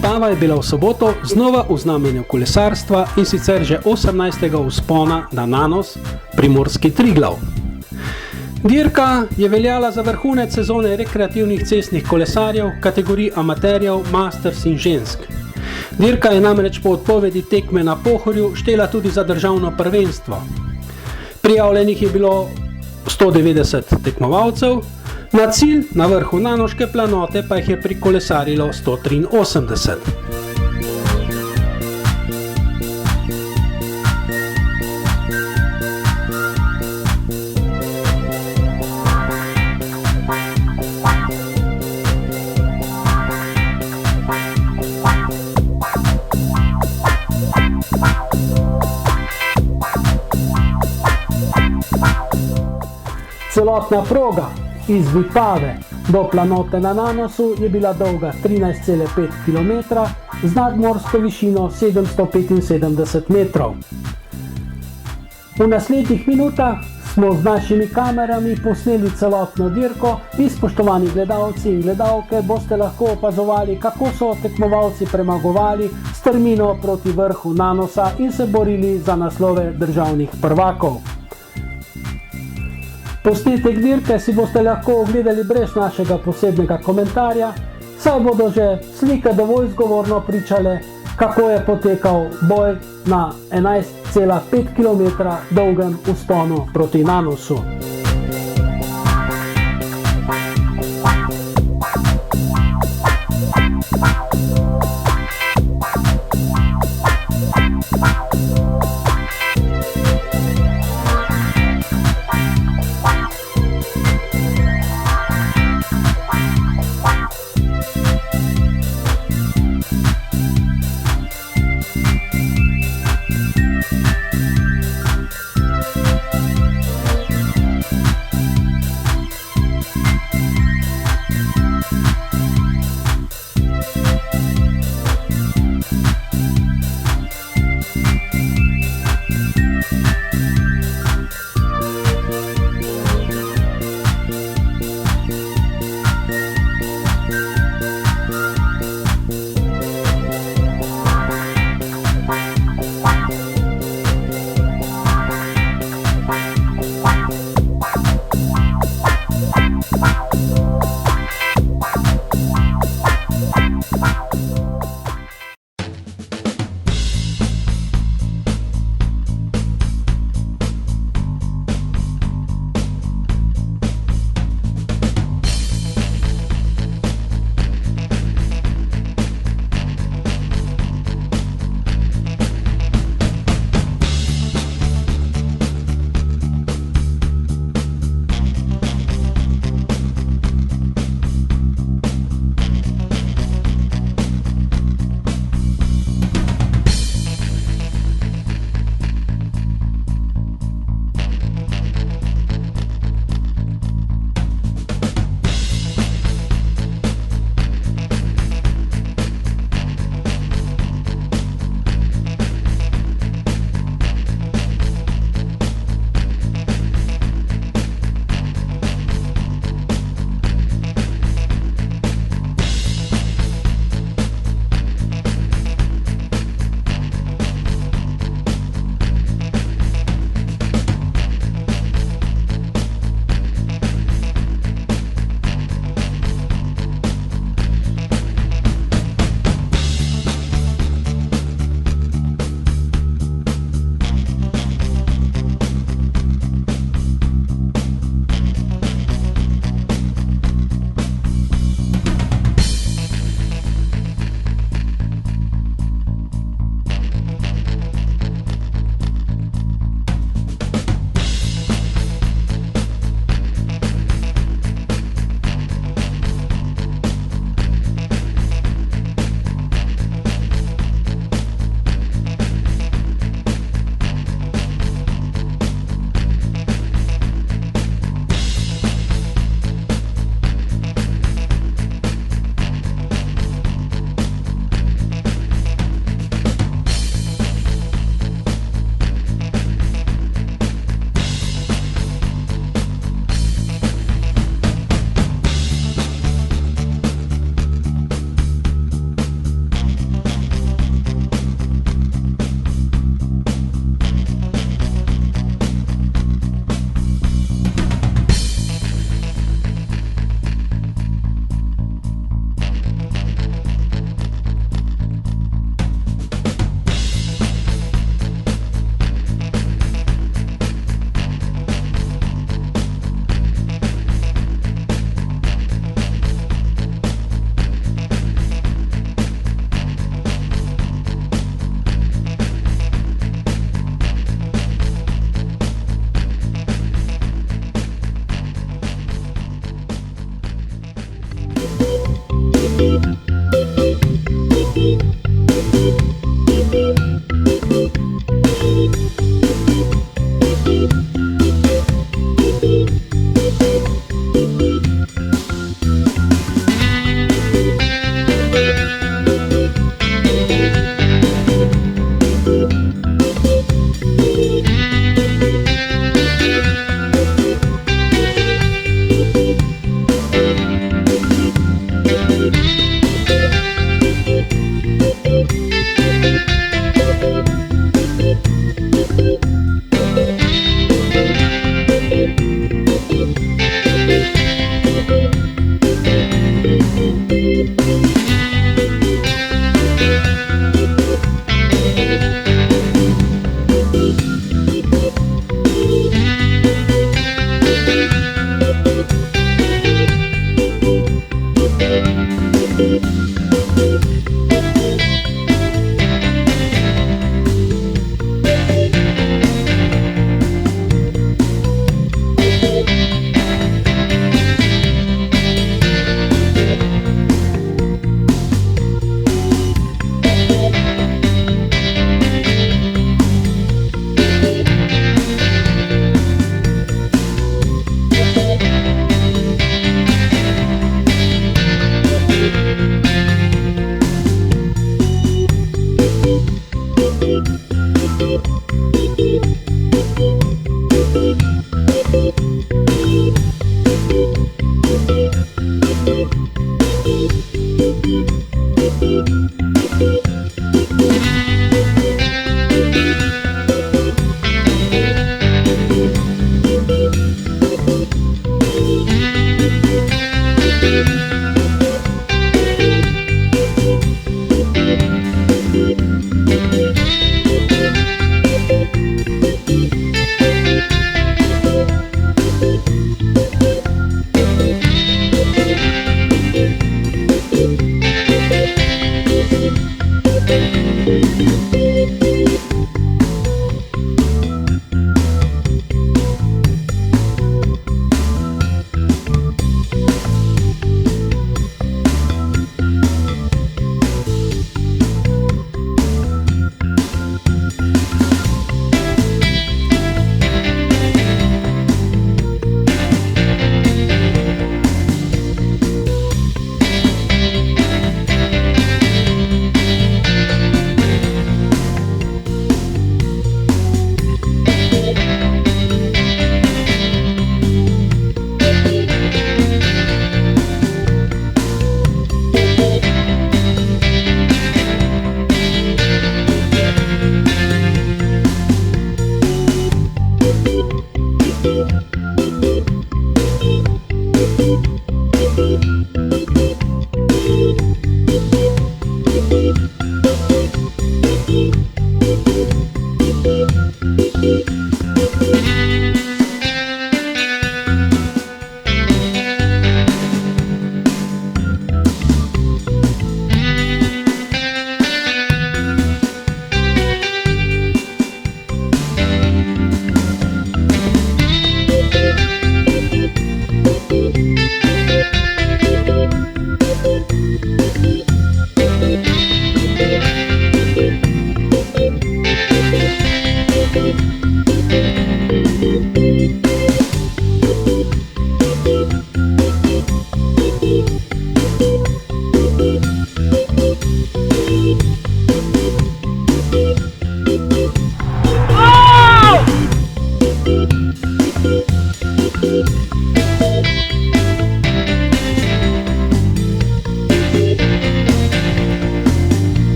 Vipava je bila v soboto znova v znamenju kolesarstva in sicer že 18. vzpona na Nanos, primorski Triglav. Dirka je veljala za vrhunec sezone rekreativnih cestnih kolesarjev kategorij amaterjev, masters in žensk. Dirka je namreč po odpovedi tekme na Pohorju štela tudi za državno prvenstvo. Prijavljenih je bilo 190 tekmovalcev, na cilj na vrhu Nanoške planote pa jih je prikolesarilo 183. Celotna proga iz Vipave do planote na Nanosu je bila dolga 13,5 km z nadmorsko višino 775 metrov. V naslednjih minutah smo z našimi kamerami posneli celotno dirko in spoštovani gledalci in gledalke boste lahko opazovali, kako so tekmovalci premagovali strmino proti vrhu Nanosa in se borili za naslove državnih prvakov. Posnetek dirke si boste lahko ogledali brez našega posebnega komentarja, saj bodo že slike dovolj zgovorno pričale, kako je potekal boj na 11,5 km dolgem vzponu proti Nanosu.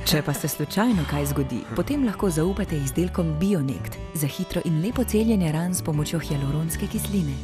Če pa se slučajno kaj zgodi, potem lahko zaupate izdelkom Bionekt za hitro in lepo celjenje ran s pomočjo hialuronske kisline.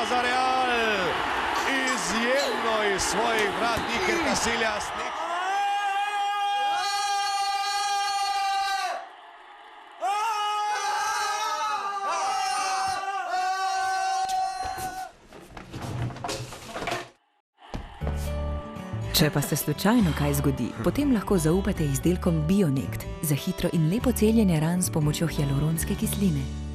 Za Real, izjemno iz svojih vrat Dirka silja sneg. Če pa se slučajno kaj zgodi, potem lahko zaupate izdelkom Bionekt za hitro in lepo celjenje ran s pomočjo hialuronske kisline.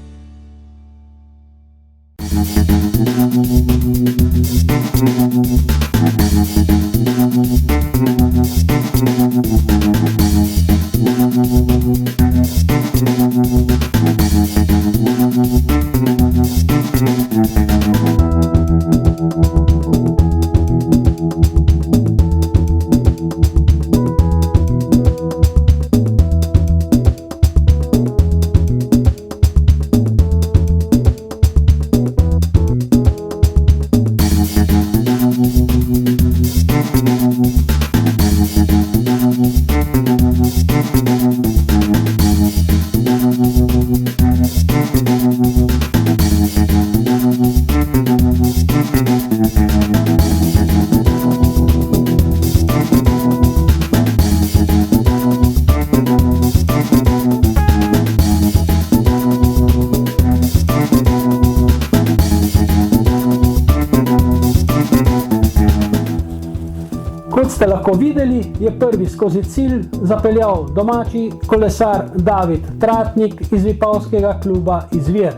Kot ste lahko videli, je prvi skozi cilj zapeljal domači kolesar David Tratnik iz vipavskega kluba Izvir.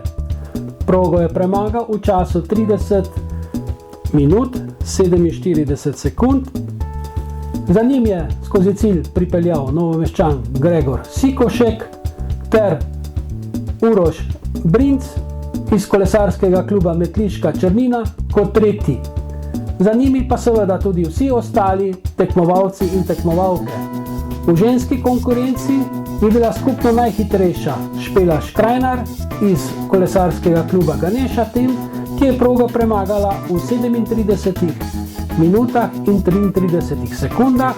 Progo je premagal v času 30 minut 47 sekund. Za njim je skozi cilj pripeljal Novomeščan Gregorja Sikoška ter Uroš Brinca iz kolesarskega kluba Metliška Črnina kot tretji. Za njimi pa seveda tudi vsi ostali tekmovalci in tekmovalke. V ženski konkurenci je bila skupno najhitrejša Špela Škrajnar iz kolesarskega kluba Ganesha Team, ki je progo premagala v 37 minutah in 33 sekundah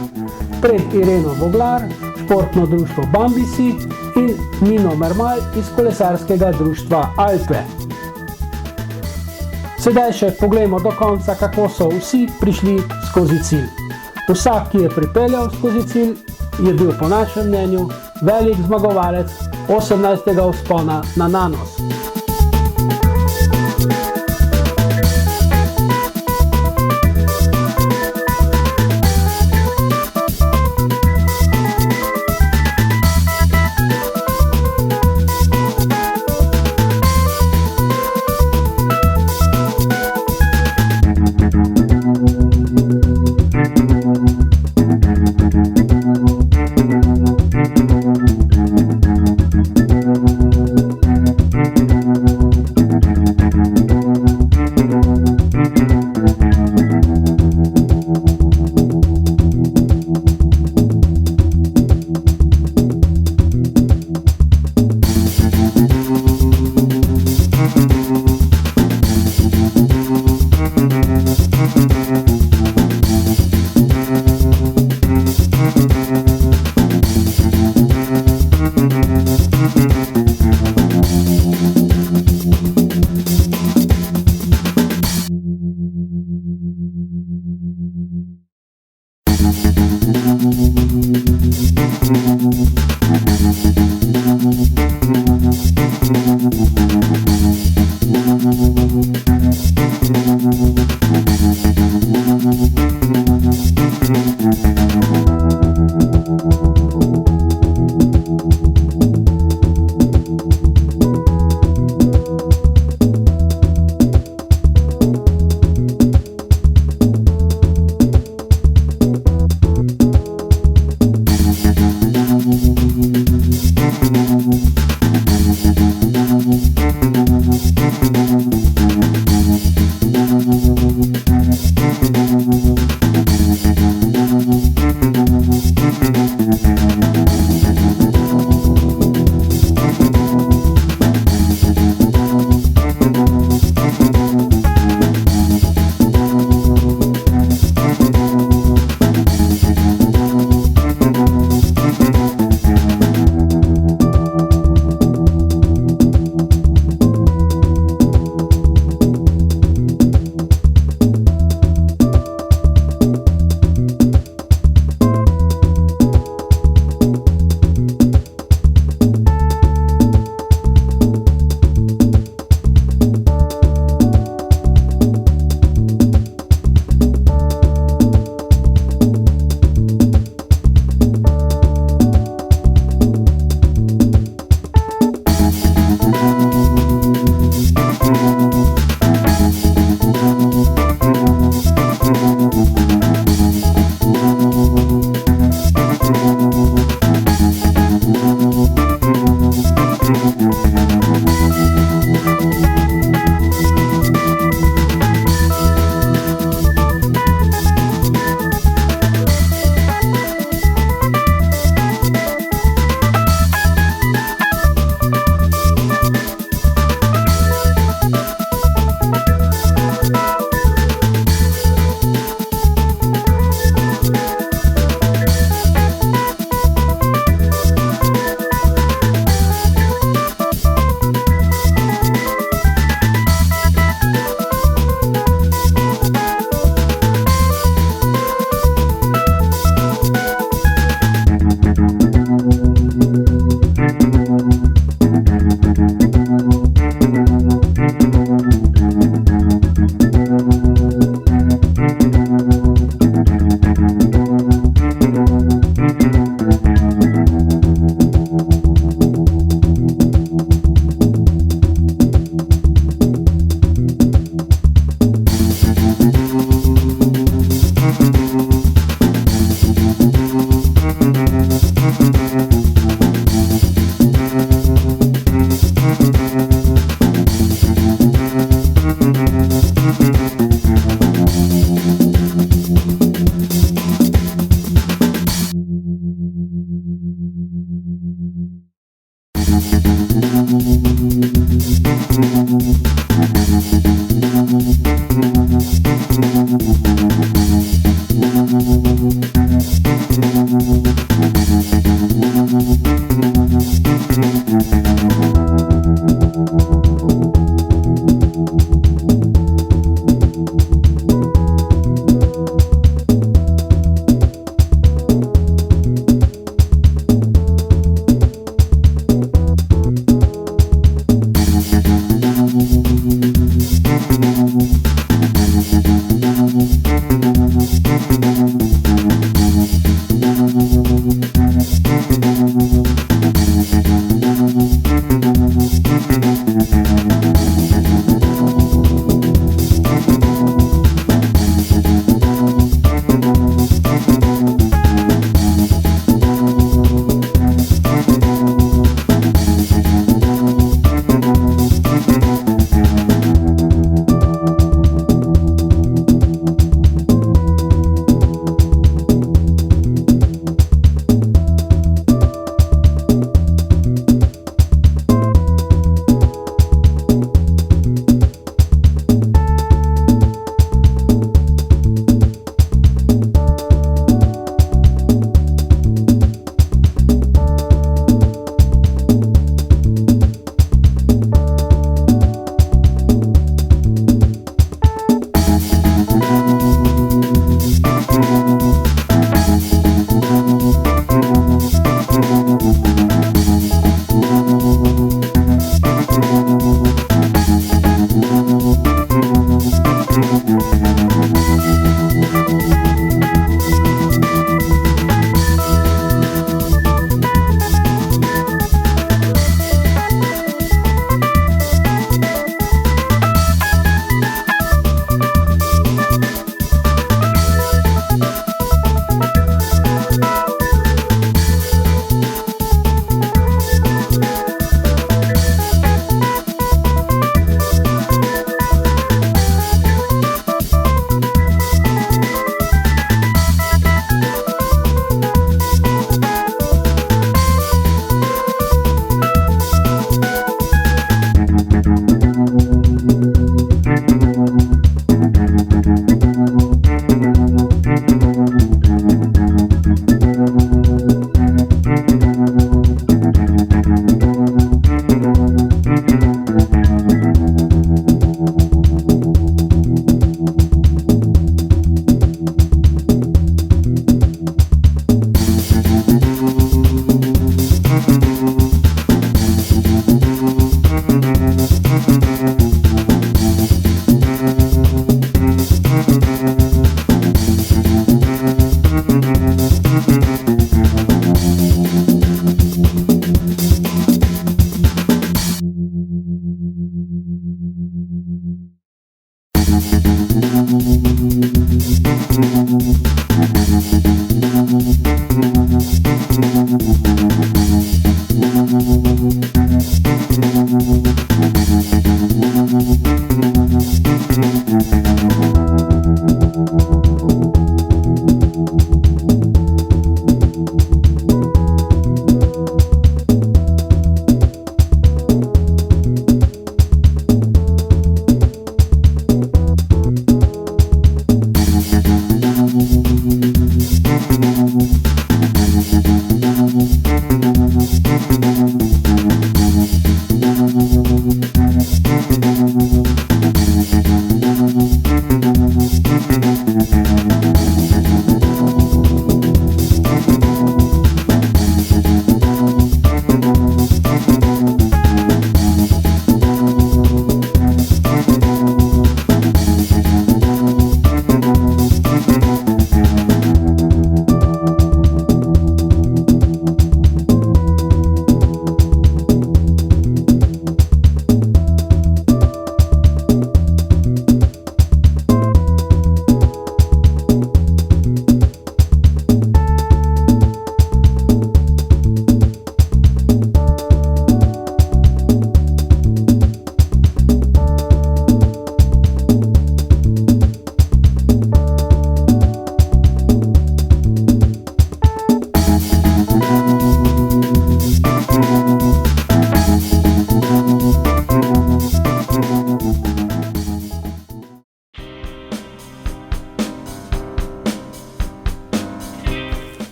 pred Ireno Voglar športno društvo BamBi.si in Nino Mermal iz kolesarskega društva Alpe. Sedaj še poglejmo do konca, kako so vsi prišli skozi cilj. Vsak, ki je pripeljal skozi cilj, je bil po našem mnenju velik zmagovalec 18. vzpona na Nanos.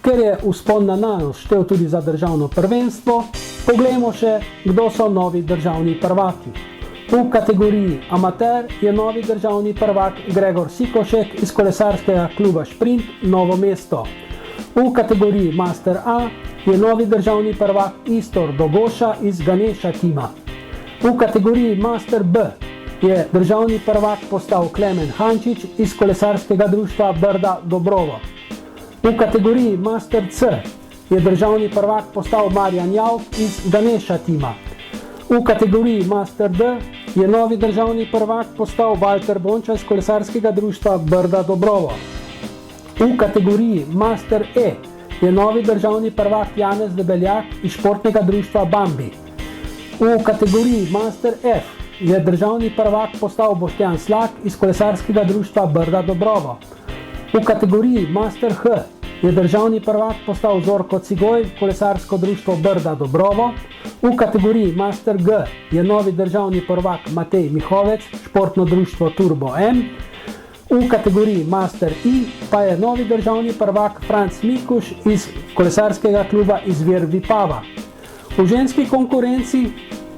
Ker je Vzpon na Nanos štel tudi za državno prvenstvo, poglejmo še, kdo so novi državni prvaki. V kategoriji amater je novi državni prvak Gregor Sikošek iz kolesarskega kluba Šprint Novo mesto. V kategoriji Master A je novi državni prvak Istor Doboša iz Ganesha Teama. V kategoriji Master B je državni prvak postal Klemen Hančič iz kolesarskega društva Brda Dobrovo. V kategoriji Master C je državni prvak postal Marjan Javk iz Ganesha Teama. V kategoriji Master D je novi državni prvak postal Valter Bonča iz kolesarskega društva Brda Dobrovo. V kategoriji Master E je novi državni prvak Janez Debeljak iz športnega društva BamBi. V kategoriji Master F je državni prvak postal Boštjan Slak iz kolesarskega društva Brda Dobrovo. V kategoriji Master H je državni prvak postal Zorko Cigoj, kolesarsko društvo Brda Dobrovo. V kategoriji Master G je novi državni prvak Matej Mihovec, športno društvo Turbo M. V kategoriji Master I pa je novi državni prvak Franc Mikuš iz kolesarskega kluba Izvir Vipava. V ženski konkurenci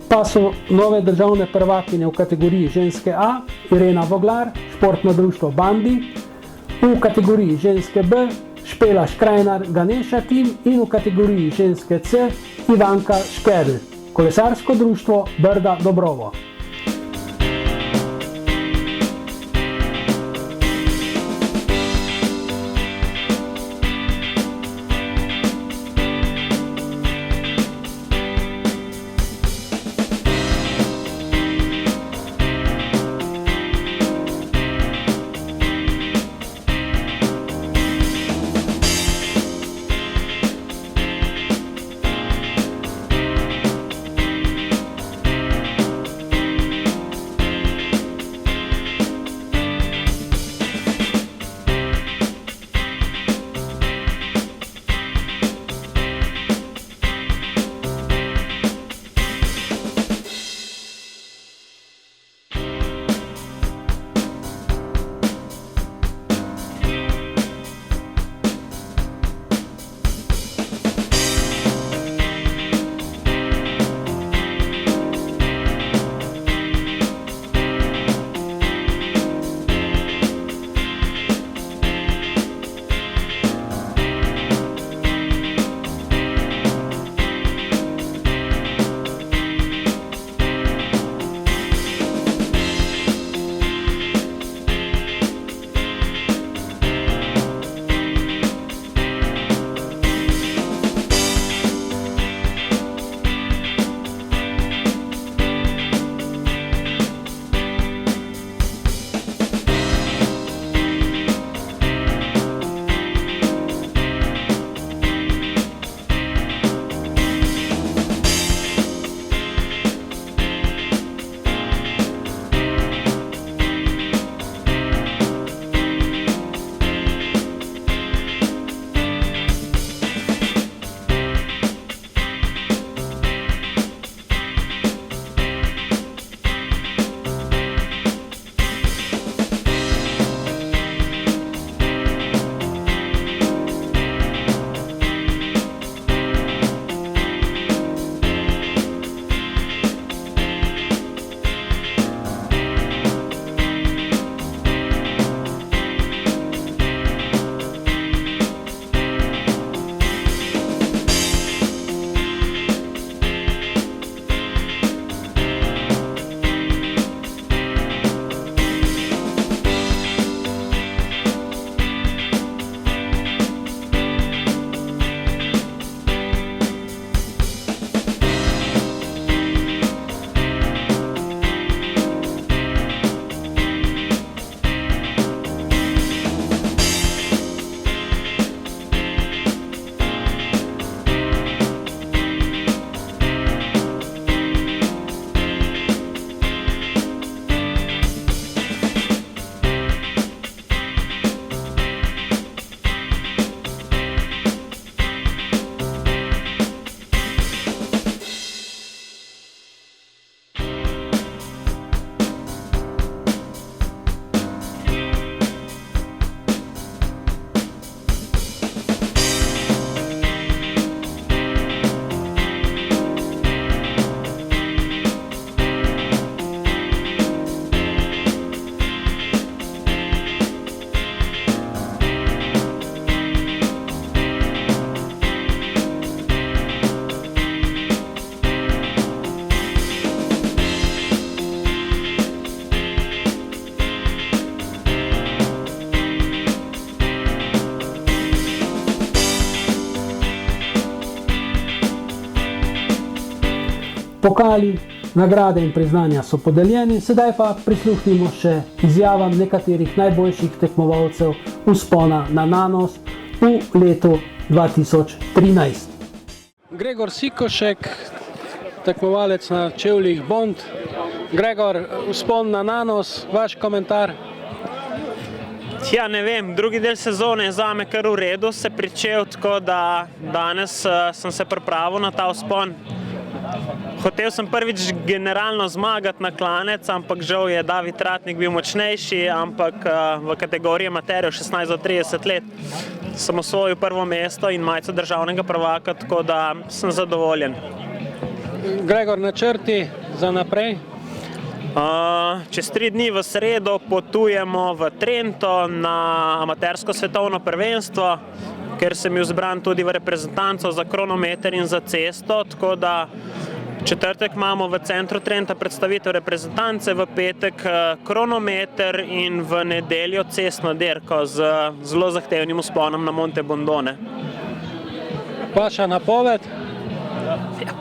pa so nove državne prvakinje v kategoriji ženske A Ireno Voglar, športno društvo BamBi, v kategoriji ženske B Špela Škrajnar Ganesha Team in v kategoriji ženske C Ivanka Škerl, kolesarsko društvo Brda Dobrovo. Pokali, nagrade in priznanja so podeljeni, sedaj pa prisluhnimo še izjavam nekaterih najboljših tekmovalcev Vzpona na Nanos v letu 2013. Gregor Sikošek, tekmovalec na čevljih Bont. Gregor, Vzpon na Nanos, vaš komentar? Ja, ne vem, drugi del sezone je zame kar v redu se pričel, tako da danes sem se pripravil na ta vzpon. Hotel sem prvič generalno zmagati na klanec, ampak žal je David Tratnik bil močnejši, ampak v kategoriji amaterjev 16 do 30 let sem osvojil prvo mesto in majico državnega prvaka, tako da sem zadovoljen. Gregor, načrti za naprej? Čez 3 dni v sredo potujemo v Trento na amatersko svetovno prvenstvo, ker sem bil zbran tudi v reprezentanco za kronometer in za cesto, tako da četrtek imamo v centru Trenta predstavitev reprezentance, v petek kronometer in v nedeljo cestno dirko z zelo zahtevnim vzponom na Monte Bondone. Vaša napoved?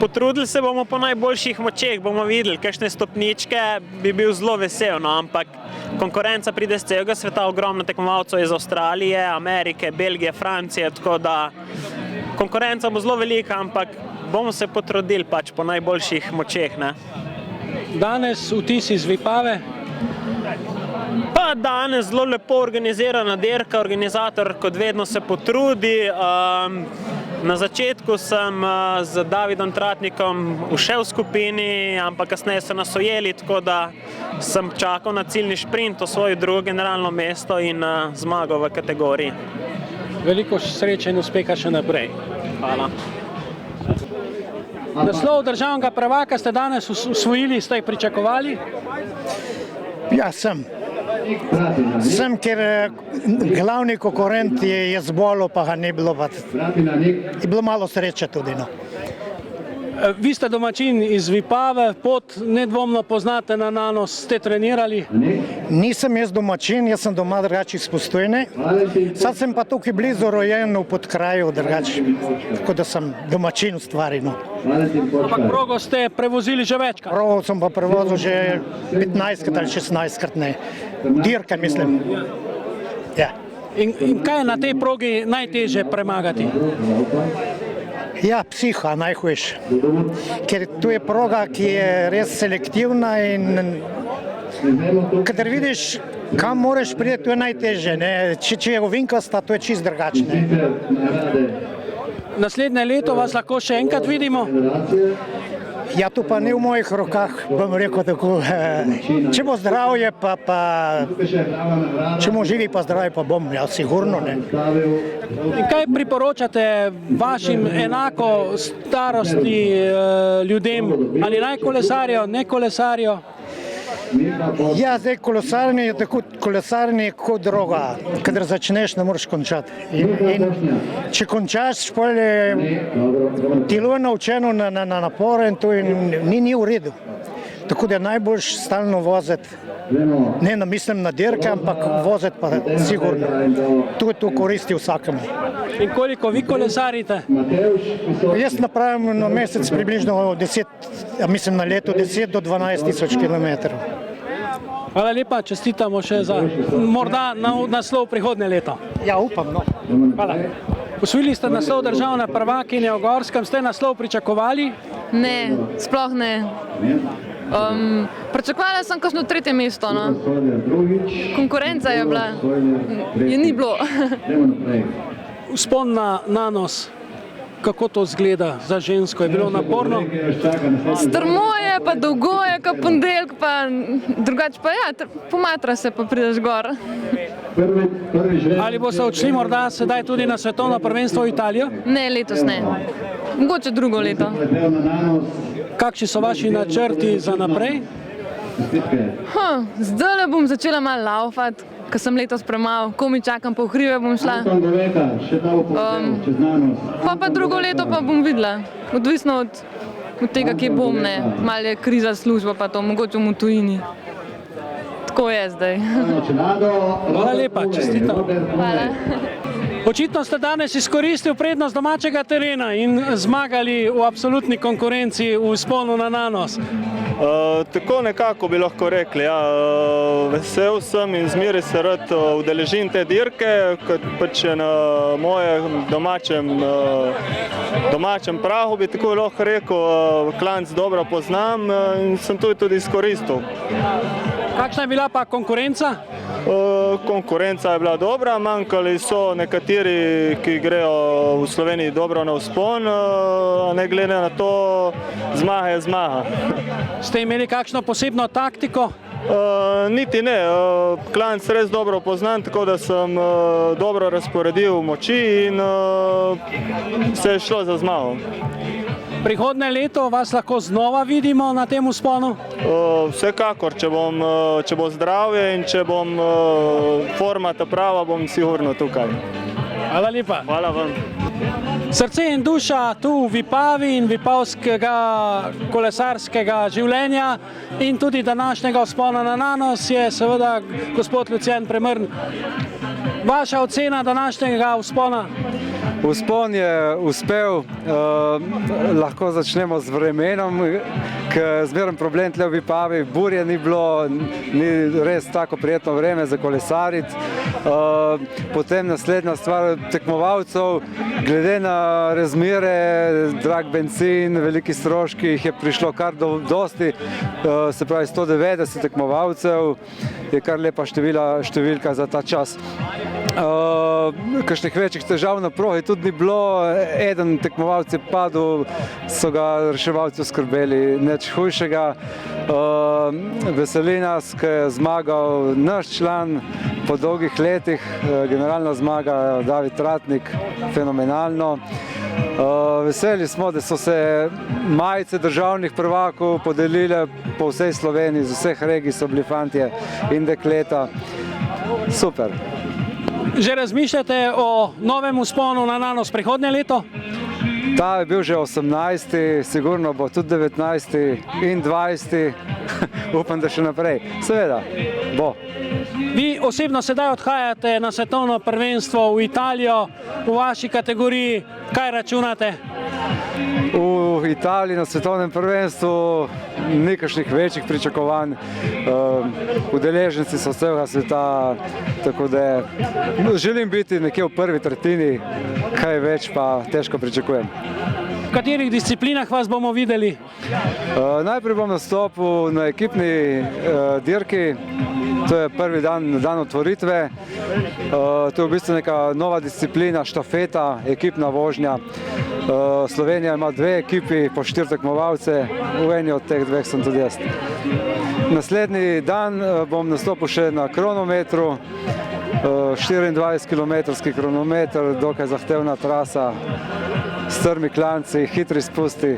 Potrudili se bomo po najboljših močeh, bomo videli, kakšne stopničke, bi bil zelo vesel, no, ampak konkurenca pride z celega sveta, ogromno tekmovalcev iz Avstralije, Amerike, Belgije, Francije, tako da konkurenca bo zelo velika, ampak bomo se potrudili pač po najboljših močeh, ne. Danes vtis iz Vipave? Pa danes zelo lepo organizirana dirka, organizator kot vedno se potrudi. Na začetku sem z Davidom Tratnikom ušel v skupini, ampak kasneje so nas ujeli, tako da sem čakal na ciljni šprint, osvojil drugo generalno mesto in zmagal v kategoriji. Veliko sreče in uspeha še naprej. Hvala. Naslov državnega prvaka ste danes osvojili, ste jih pričakovali? Ja, sem, ker glavni konkurent je zbolel, pa ga ni bilo, je bilo malo sreče tudi, no. Vi ste domačin iz Vipave, pot nedvomno poznate na Nanos, ste trenirali? Nisem jaz domačin, jaz sem doma drugače iz Postojne. Sad sem pa tukaj blizu rojen v Podkraju drugače, tako da sem domačin v stvari, no. Ampak progo ste prevozili že večkrat? Progo sem pa prevozil že 15-krat ali 16-krat, ne. Dirka, mislim. Ja. In kaj je na tej progi najtežje premagati? Ja, psiha najhujše, ker tu je proga, ki je res selektivna in kadar vidiš, kam moraš priti, to je najtežje, ne. Če je ovinkasta, to je čist drugačne. Naslednje leto vas lahko še enkrat vidimo? Ja, to pa ni v mojih rokah, bom rekel tako, če bo zdravje, če bomo živi pa zdravje, pa bom, ja, sigurno, ne. In kaj priporočate vašim enako starosti ljudem, ali naj kolesarijo, ne kolesarijo? Ja, zdaj kolesarjenje je tako, kolesarjenje je kot droga, kadar začneš, ne moraš končati. In če končaš, telo je naučeno na napore in to ni v redu. Tako da je najboljš stalno voziti, ne mislim na dirke, ampak voziti pa sigurno. To koristi vsakemu. In koliko vi kolesarite? Jaz napravim na mesec približno 10, mislim na leto 10 do 12 tisoč kilometrov. Hvala lepa, čestitamo še za morda naslov prihodnje leto. Ja, upam, no. Hvala. Osvojili ste naslov državne prvakinje v Gorskem, ste naslov pričakovali? Ne, sploh ne. Pričakovala sem kakšno 3. mesto, no. Konkurenca je bila, je ni bilo. Vzpon na Nanos, kako to izgleda za žensko, je bilo naporno? Strmo je, pa dolgo je, kot ponedeljek, pa drugače pa ja, pomatra se, pa prideš gor. Ali boste odšli morda sedaj tudi na svetovno prvenstvo v Italijo? Ne, letos ne. Mogoče drugo leto. Kakšni so vaši načrti za naprej? Zdajle bom začela malo laufati, ker sem letos premalo, komaj čakam, pa v hribe bom šla. Pa drugo leto pa bom videla, odvisno od tega, kje bom, ne. Malo je kriza služba, pa to mogoče v tujini. Tako je zdaj. Hvala lepa, čestitam. Hvala. Očitno ste danes izkoristili prednost domačega terena in zmagali v absolutni konkurenci v Vzponu na Nanos. Tako nekako bi lahko rekli, ja. Vesel sem in zmeraj se rad udeležim te dirke, kot pač na mojem domačem prahu, bi tako lahko rekel, klanc dobro poznam in sem tudi izkoristil. Kakšna je bila pa konkurenca? Konkurenca je bila dobra, manjkali so nekateri, ki grejo v Sloveniji dobro na Vzpon, ne glede na to, zmaga je zmaga. Ste imeli kakšno posebno taktiko? Niti ne, klanc res dobro poznam, tako da sem dobro razporedil moči in se je šlo za zmago. Prihodnje leto vas lahko znova vidimo na tem Vzponu? Vsekakor, če bo zdravje in če bom forma ta prava, bom sigurno tukaj. Hvala lepa. Hvala vam. Srce in duša tu v Vipavi in vipavskega kolesarskega življenja in tudi današnjega Vzpona na Nanos je seveda gospod Lucijan Premrn. Vaša ocena današnjega Vzpona? Vzpon je uspel, lahko začnemo z vremenom, ker zmeren problem tle v Vipavi, burje ni bilo, ni res tako prijetno vreme za kolesariti. Potem naslednja stvar tekmovalcev, glede na razmere, drag bencin, veliki stroški, jih je prišlo kar dosti, se pravi 190 tekmovalcev, je kar lepa številka za ta čas. Kakšnih večjih težav na progi tudi ni bilo, eden tekmovalec je padel, so ga reševalci oskrbeli, nič hujšega. Veseli nas, ko je zmagal naš član po dolgih letih, generalna zmaga David Tratnik, fenomenalno. Veseli smo, da so se majice državnih prvakov podelile po vsej Sloveniji, z vseh regij so bili fantje in dekleta. Super. Že razmišljate o novem Vzponu na Nanos prihodnje leto? Ta je bil že 18, sigurno bo tudi 19 in 20, upam, da še naprej. Seveda, bo. Vi osebno sedaj odhajate na svetovno prvenstvo v Italijo, v vaši kategoriji, kaj računate? V Italiji na svetovnem prvenstvu nekakšnih večjih pričakovanj, udeleženci so celega sveta, tako da želim biti nekje v prvi tretjini, kaj več pa težko pričakujem. V katerih disciplinah vas bomo videli? Najprej bom nastopil na ekipni dirki, to je prvi dan otvoritve. To je v bistvu neka nova disciplina, štafeta, ekipna vožnja. Slovenija ima dve ekipi, po 4 tekmovalce, v eni od teh dveh sem tudi jaz. Naslednji dan bom nastopil še na kronometru, 24-kilometrski kronometer, dokaj zahtevna trasa, strmi klanci, hitri spusti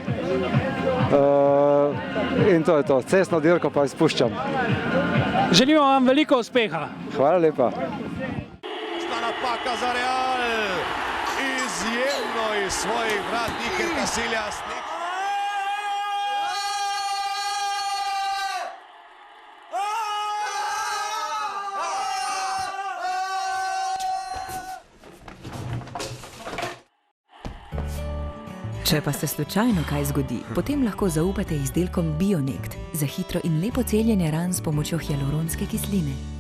in to je to. Cestno dirko pa izpuščam. Želimo vam veliko uspeha. Hvala lepa. Napaka za Real, izjemno iz svojih vrat Kd Alpe. Če pa se slučajno kaj zgodi, potem lahko zaupate izdelkom BioNekt za hitro in lepo celjenje ran s pomočjo hialuronske kisline.